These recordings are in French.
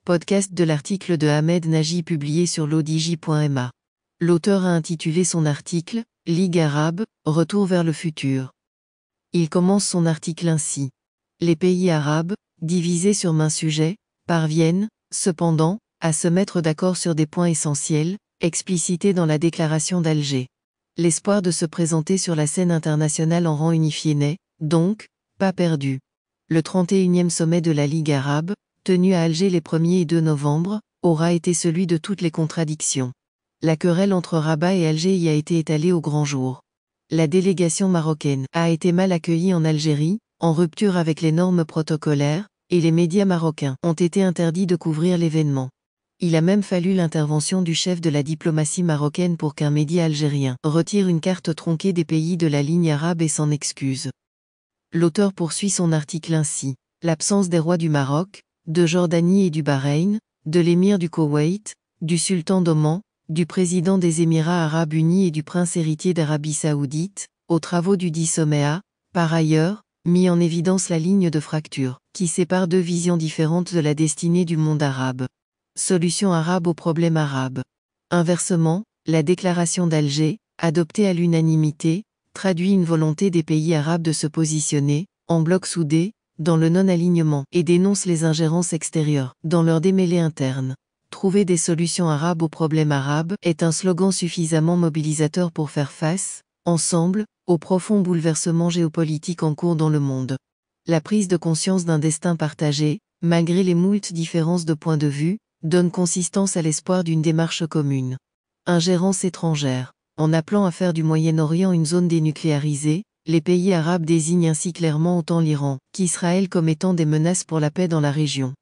podcast de l'article de Ahmed Nagy publié sur l'odj.ma. L'auteur a intitulé son article « Ligue arabe, retour vers le futur ». Il commence son article ainsi. Les pays arabes, divisés sur maints sujets, parviennent, cependant, à se mettre d'accord sur des points essentiels, explicités dans la déclaration d'Alger. L'espoir de se présenter sur la scène internationale en rang unifié n'est, donc, pas perdu. Le 31e sommet de la Ligue arabe, tenu à Alger les 1er et 2 novembre, aura été celui de toutes les contradictions. La querelle entre Rabat et Alger y a été étalée au grand jour. La délégation marocaine a été mal accueillie en Algérie, en rupture avec les normes protocolaires, et les médias marocains ont été interdits de couvrir l'événement. Il a même fallu l'intervention du chef de la diplomatie marocaine pour qu'un média algérien retire une carte tronquée des pays de la ligne arabe et s'en excuse. L'auteur poursuit son article ainsi. L'absence des rois du Maroc, de Jordanie et du Bahreïn, de l'émir du Koweït, du sultan d'Oman, du président des Émirats arabes unis et du prince héritier d'Arabie saoudite, aux travaux du dit sommet a, par ailleurs, mis en évidence la ligne de fracture, qui sépare deux visions différentes de la destinée du monde arabe. Solution arabe au problème arabe. Inversement, la déclaration d'Alger, adoptée à l'unanimité, traduit une volonté des pays arabes de se positionner, en bloc soudé, dans le non-alignement et dénonce les ingérences extérieures, dans leur démêlés interne. Trouver des solutions arabes aux problèmes arabes est un slogan suffisamment mobilisateur pour faire face, ensemble, au profond bouleversement géopolitique en cours dans le monde. La prise de conscience d'un destin partagé, malgré les moultes différences de point de vue, donne consistance à l'espoir d'une démarche commune. Ingérence étrangère. En appelant à faire du Moyen-Orient une zone dénucléarisée, les pays arabes désignent ainsi clairement autant l'Iran qu'Israël comme étant des menaces pour la paix dans la région.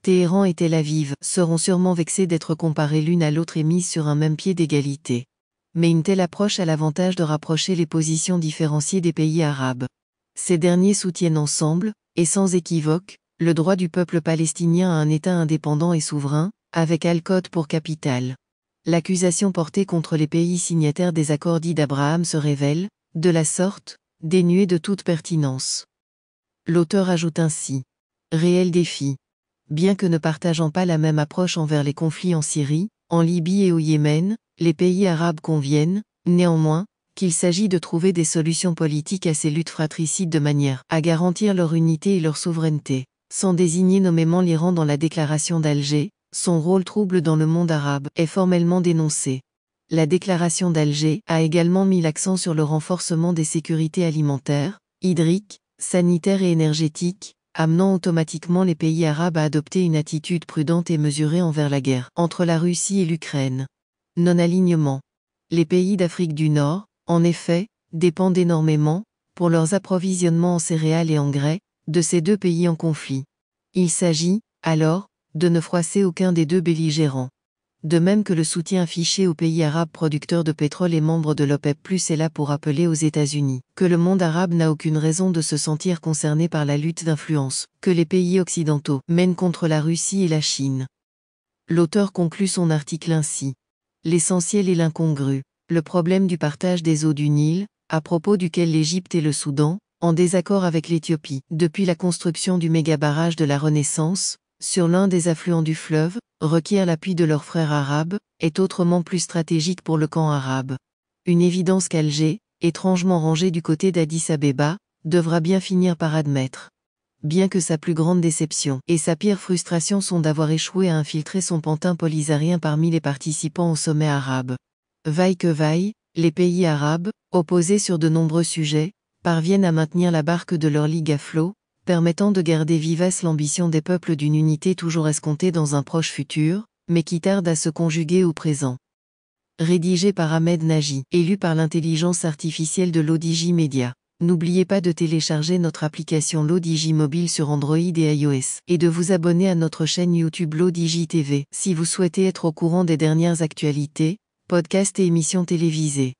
Téhéran et Tel Aviv seront sûrement vexés d'être comparés l'une à l'autre et mises sur un même pied d'égalité. Mais une telle approche a l'avantage de rapprocher les positions différenciées des pays arabes. Ces derniers soutiennent ensemble, et sans équivoque, le droit du peuple palestinien à un État indépendant et souverain, avec Al-Quds pour capitale. L'accusation portée contre les pays signataires des accords dits d'Abraham se révèle, de la sorte, dénuée de toute pertinence. L'auteur ajoute ainsi. Réel défi. Bien que ne partageant pas la même approche envers les conflits en Syrie, en Libye et au Yémen, les pays arabes conviennent, néanmoins, qu'il s'agit de trouver des solutions politiques à ces luttes fratricides de manière à garantir leur unité et leur souveraineté. Sans désigner nommément l'Iran dans la déclaration d'Alger, son rôle trouble dans le monde arabe est formellement dénoncé. La déclaration d'Alger a également mis l'accent sur le renforcement des sécurités alimentaires, hydriques, sanitaires et énergétiques, amenant automatiquement les pays arabes à adopter une attitude prudente et mesurée envers la guerre entre la Russie et l'Ukraine. Non-alignement. Les pays d'Afrique du Nord, en effet, dépendent énormément, pour leurs approvisionnements en céréales et engrais, de ces deux pays en conflit. Il s'agit, alors, de ne froisser aucun des deux belligérants. De même que le soutien affiché aux pays arabes producteurs de pétrole et membres de l'OPEP+ est là pour rappeler aux États-Unis que le monde arabe n'a aucune raison de se sentir concerné par la lutte d'influence que les pays occidentaux mènent contre la Russie et la Chine. L'auteur conclut son article ainsi. L'essentiel est l'incongru, le problème du partage des eaux du Nil, à propos duquel l'Égypte et le Soudan, en désaccord avec l'Éthiopie, depuis la construction du méga-barrage de la Renaissance, sur l'un des affluents du fleuve, requiert l'appui de leurs frères arabes, est autrement plus stratégique pour le camp arabe. Une évidence qu'Alger, étrangement rangé du côté d'Addis-Abeba, devra bien finir par admettre. Bien que sa plus grande déception et sa pire frustration sont d'avoir échoué à infiltrer son pantin polysaharien parmi les participants au sommet arabe. Vaille que vaille, les pays arabes, opposés sur de nombreux sujets, parviennent à maintenir la barque de leur ligue à flot, permettant de garder vivace l'ambition des peuples d'une unité toujours escomptée dans un proche futur, mais qui tarde à se conjuguer au présent. Rédigé par Ahmed Nagy, élu par l'intelligence artificielle de l'ODJ Media. N'oubliez pas de télécharger notre application l'ODJ mobile sur Android et iOS, et de vous abonner à notre chaîne YouTube l'ODJ TV, si vous souhaitez être au courant des dernières actualités, podcasts et émissions télévisées.